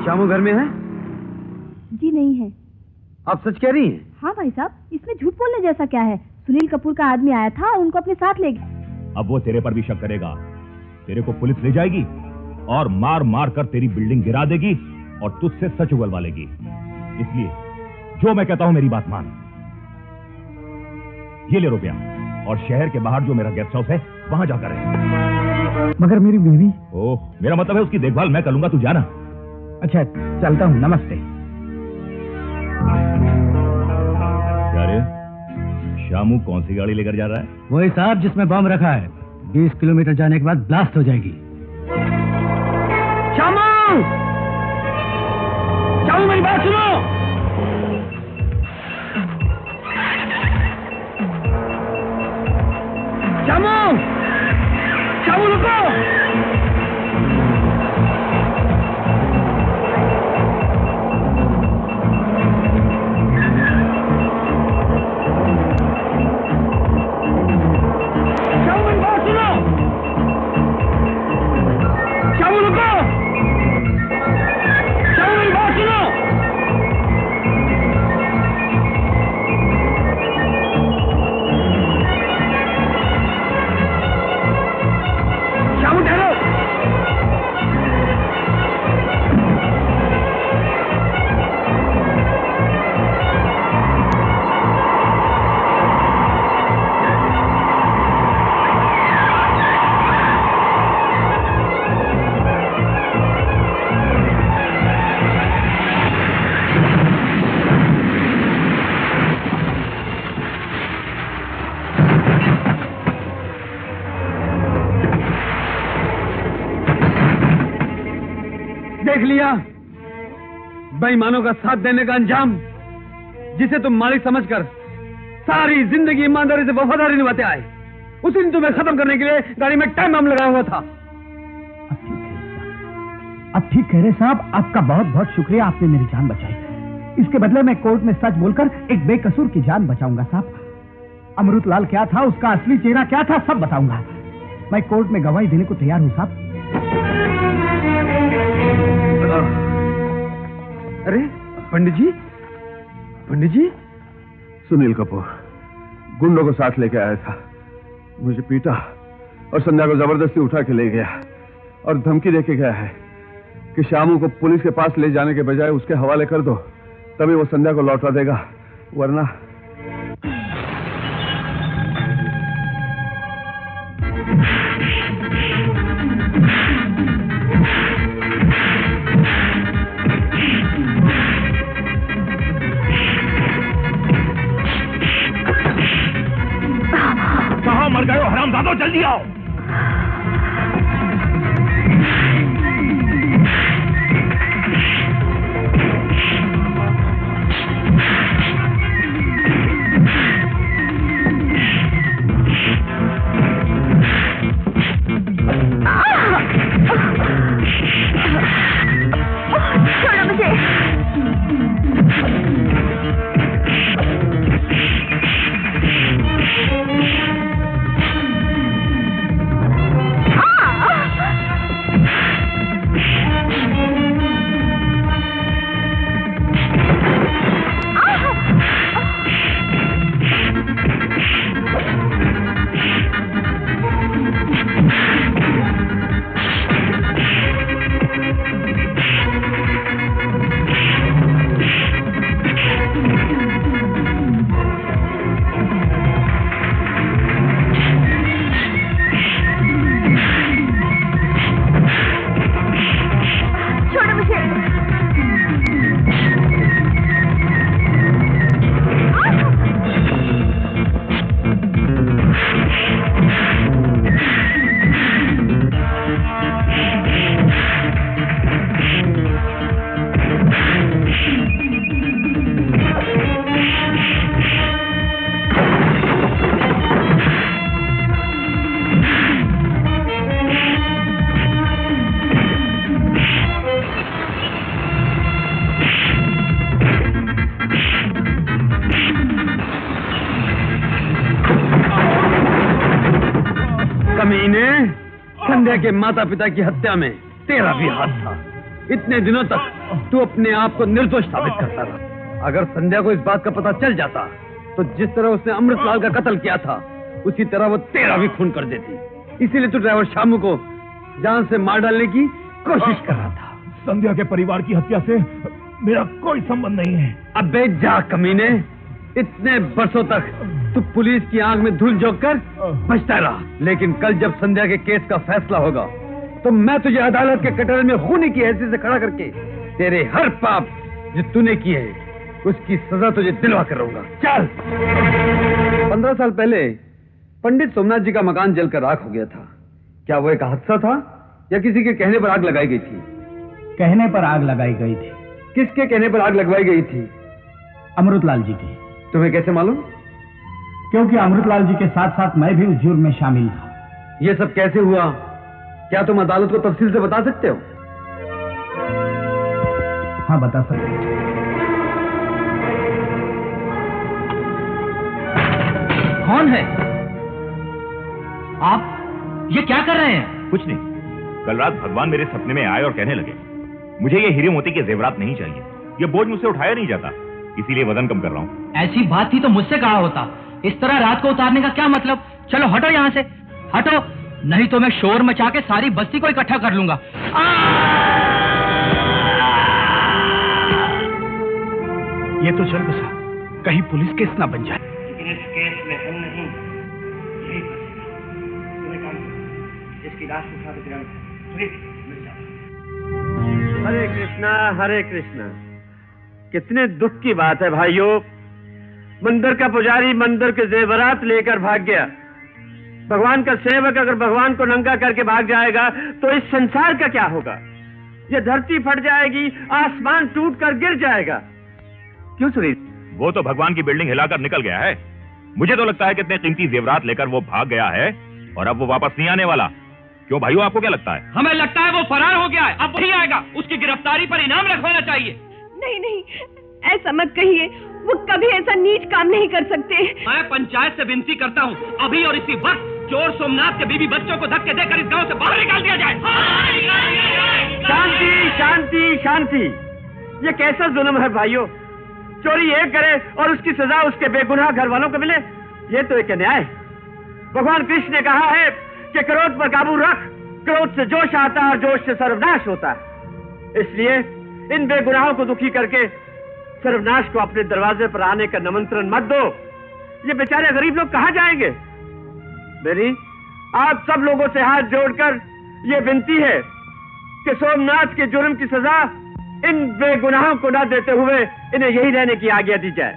शामू घर में है? जी नहीं है। आप सच कह रही हैं? हाँ भाई साहब, इसमें झूठ बोलने जैसा क्या है? सुनील कपूर का आदमी आया था और उनको अपने साथ ले गया। अब वो तेरे पर भी शक करेगा। तेरे को पुलिस ले जाएगी और मार मार कर तेरी बिल्डिंग गिरा देगी और तुझसे सच उगलवा लेगी। इसलिए जो मैं कहता हूं मेरी बात मान। ये ले रुपया और शहर के बाहर जो मेरा गेस्ट हाउस है वहां जाकर रहे। मगर मेरी बीवी? ओह, मेरा मतलब है उसकी देखभाल मैं करूंगा, तू जाना। अच्छा, चलता हूं, नमस्ते। क्या रे, शामू कौन सी गाड़ी लेकर जा रहा है? वही साहब जिसमें बम रखा है। 20 किलोमीटर जाने के बाद ब्लास्ट हो जाएगी। शामू! शामू मेरी बात सुनो! शामू! शामू रुको! देख लिया बेईमानों का साथ देने का अंजाम, जिसे तुम मालिक समझकर सारी जिंदगी ईमानदारी से वफादारी निभाते आए। उसी दिन तुम्हें खत्म करने के लिए गाड़ी में टाइम बम लगाया हुआ था। अब ठीक कह रहे साहब, आपका बहुत बहुत शुक्रिया, आपने मेरी जान बचाई। इसके बदले मैं कोर्ट में सच बोलकर एक बेकसूर की जान बचाऊंगा साहब। अमृतलाल क्या था, उसका असली चेहरा क्या था, सब बताऊंगा। मैं कोर्ट में गवाही देने को तैयार हूं साहब। अरे पंडित जी, पंडित जी! सुनील कपूर गुंडों को साथ लेके आया था, मुझे पीटा और संध्या को जबरदस्ती उठा के ले गया और धमकी देके गया है कि शामू को पुलिस के पास ले जाने के बजाय उसके हवाले कर दो, तभी वो संध्या को लौटा देगा, वरना। कहां मर गए हो हरामजादों, जल्दी आओ। छोड़ो मुझे। कमीने, संध्या के माता पिता की हत्या में तेरा भी हाथ था। इतने दिनों तक तू अपने आप को निर्दोष साबित करता रहा। अगर संध्या को इस बात का पता चल जाता तो जिस तरह उसने अमृतलाल का कत्ल किया था उसी तरह वो तेरा भी खून कर देती। इसीलिए तू ड्राइवर शामू को जान से मार डालने की कोशिश कर रहा था। संध्या के परिवार की हत्या से मेरा कोई संबंध नहीं है। अबे जा कमीने, इतने बरसों तक तू पुलिस की आंख में धूल झोंक कर बचता रहा, लेकिन कल जब संध्या के केस का फैसला होगा तो मैं तुझे अदालत के कटोरे में खूनी की हैसियत से खड़ा करके तेरे हर पाप जो तूने किए उसकी सजा तुझे दिलवा कर रहूंगा। चल। 15 साल पहले पंडित सोमनाथ जी का मकान जलकर राख हो गया था। क्या वो एक हादसा था या किसी के कहने पर आग लगाई गई थी? कहने पर आग लगाई गई थी। किसके कहने पर आग लगवाई गई थी? अमृतलाल जी की। तुम्हें कैसे मालूम? क्योंकि अमृतलाल जी के साथ साथ मैं भी उस जुर्म में शामिल था। ये सब कैसे हुआ? क्या तुम अदालत को तफसील से बता सकते हो? हाँ, बता सकते। कौन है आप? ये क्या कर रहे हैं? कुछ नहीं। कल रात भगवान मेरे सपने में आए और कहने लगे मुझे ये हीरे मोती के जेवरात नहीं चाहिए, ये बोझ मुझसे उठाया नहीं जाता, इसीलिए वजन कम कर रहा हूँ। ऐसी बात थी तो मुझसे कहा होता। इस तरह रात को उतारने का क्या मतलब? चलो हटो यहाँ से, हटो, नहीं तो मैं शोर मचा के सारी बस्ती को इकट्ठा कर लूंगा। ये तो चल बसा, कहीं पुलिस केस ना बन जाए। लेकिन इस केस में हम नहीं, यही फंसेगा। तुम्हें काम करो, इसकी लाश उठा के तुरंत मिल जाओ। हरे कृष्णा। कितने दुख की बात है भाइयों। मंदिर का पुजारी मंदिर के जेवरात लेकर भाग गया। भगवान का सेवक अगर भगवान को नंगा करके भाग जाएगा तो इस संसार का क्या होगा? ये धरती फट जाएगी, आसमान टूट कर गिर जाएगा। क्यों सुनील? वो तो भगवान की बिल्डिंग हिलाकर निकल गया है। मुझे तो लगता है कितने कीमती जेवरात लेकर वो भाग गया है और अब वो वापस नहीं आने वाला। क्यों भाइयों, आपको क्या लगता है? हमें लगता है वो फरार हो गया है, अब वही आएगा। उसकी गिरफ्तारी पर इनाम रखवाना चाहिए। नहीं, ऐसा मत कहिए। वो कभी ऐसा नीच काम नहीं कर सकते। मैं पंचायत से विनती करता हूँ, अभी और इसी वक्त चोर सोमनाथ के बीवी बच्चों को धक्के देकर इस गांव से बाहर निकाल दिया जाए। शांति। ये कैसा जुल्म है भाइयों? चोरी एक करे और उसकी सजा उसके बेगुनाह घर वालों को मिले, ये तो एक अन्याय। भगवान कृष्ण ने कहा है कि क्रोध पर काबू रख, क्रोध से जोश आता है और जोश से सर्वनाश होता है। इसलिए इन बेगुनाहों को दुखी करके सर्वनाश को अपने दरवाजे पर आने का निमंत्रण मत दो। ये बेचारे गरीब लोग कहां जाएंगे? मेरी आप सब लोगों से हाथ जोड़कर ये विनती है कि सोमनाथ के जुर्म की सजा इन बेगुनाहों को न देते हुए इन्हें यही रहने की आज्ञा दी जाए।